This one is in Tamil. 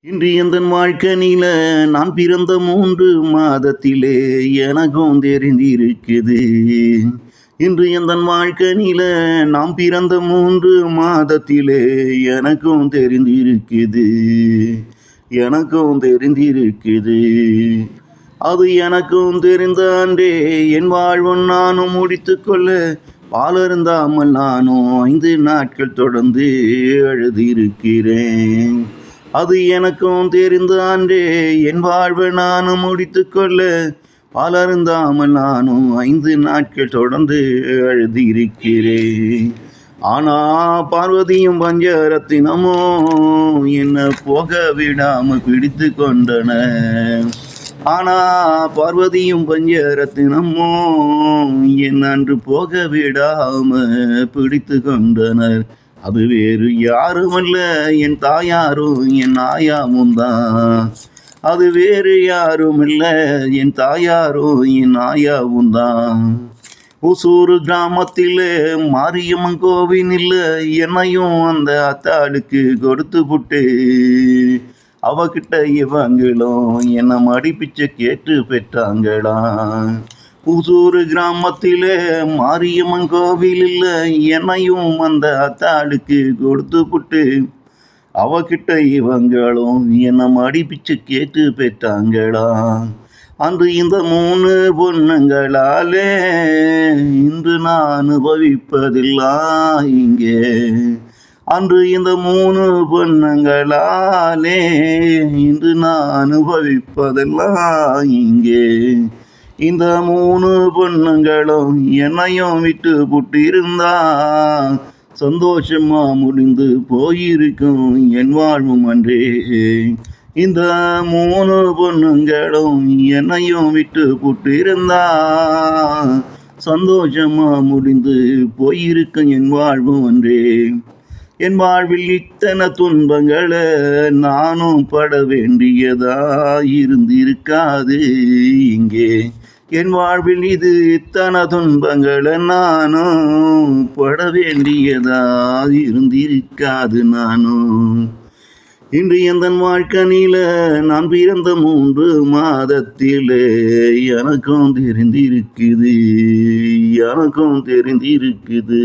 இன்று எந்தன் வாழ்க்கையில நான் பிறந்த 3 மாதத்திலே எனக்கும் தெரிந்திருக்குது. இன்று எந்தன் வாழ்க்கையில நான் பிறந்த 3 மாதத்திலே எனக்கும் தெரிந்திருக்குது. எனக்கும் தெரிந்திருக்குது. அது எனக்கும் தெரிந்த அன்றே என் வாழ்வும் நானும் முடித்துக்கொள்ள பாலருந்தாமல் நானும் 5 நாட்கள் தொடர்ந்து அழுதிருக்கிறேன். அது எனக்கும் தெரிந்த அன்றே என் வாழ்வை நானும் முடித்துக்கொள்ள பாலருந்தாமல் நானும் 5 நாட்கள் தொடர்ந்து அழுதிருக்கிறேன். ஆனா பார்வதியும் பஞ்சரத்தினமோ என்ன போக விடாம பிடித்து கொண்டன. ஆனா பார்வதியும் பஞ்சரத்தினமோ என் அன்று போக விடாம பிடித்து கொண்டனர். அது வேறு யாருமல்ல என் தாயாரும் என் ஆயாவும் தான். அது வேறு யாருமில்ல என் தாயாரும் என் ஆயாவும் தான். ஒசூர் கிராமத்தில் மாரியம்மன் கோவிலில் என்னையும் அந்த அத்தாளுக்கு கொடுத்து புட்டு அவகிட்ட இவங்களும் என்னை மடிப்பிச்சை கேட்டு பெற்றாங்களா. புசூர் கிராமத்தில் மாரியம்மன் கோவிலில் என்னையும் அந்த அத்தாளுக்கு கொடுத்து புட்டு அவகிட்ட இவங்களும் என்னை மடிப்பிச்சை கேட்டு பெற்றாங்களா. அன்று இந்த 3 பொண்ணுங்களாலே இன்று நான் அனுபவிப்பதில்லா இங்கே. அன்று இந்த 3 பொண்ணுங்களாலே இன்று நான் அனுபவிப்பதெல்லாம் இங்கே. இந்த 3 பொண்ணுங்களும் என்னையும் விட்டு புட்டிருந்தா சந்தோஷமா முடிந்து போயிருக்கும் என் வாழ்வும் அன்றே. இந்த 3 பொண்ணுங்களும் என்னையும் விட்டு புட்டிருந்தா சந்தோஷமா முடிந்து போயிருக்கும் என் வாழ்வும் அன்றே. என் வாழ்வில் இத்தனை துன்பங்களை நானும் பட வேண்டியதா இருந்திருக்காது இங்கே. என் வாழ்வில் இது இத்தனை துன்பங்களை நானும் பட வேண்டியதா இருந்திருக்காது நானும். இன்று எந்தன் வாழ்க்கையில நான் பிறந்த 3 மாதத்திலே எனக்கும் தெரிந்திருக்குது. எனக்கும் தெரிந்திருக்குது.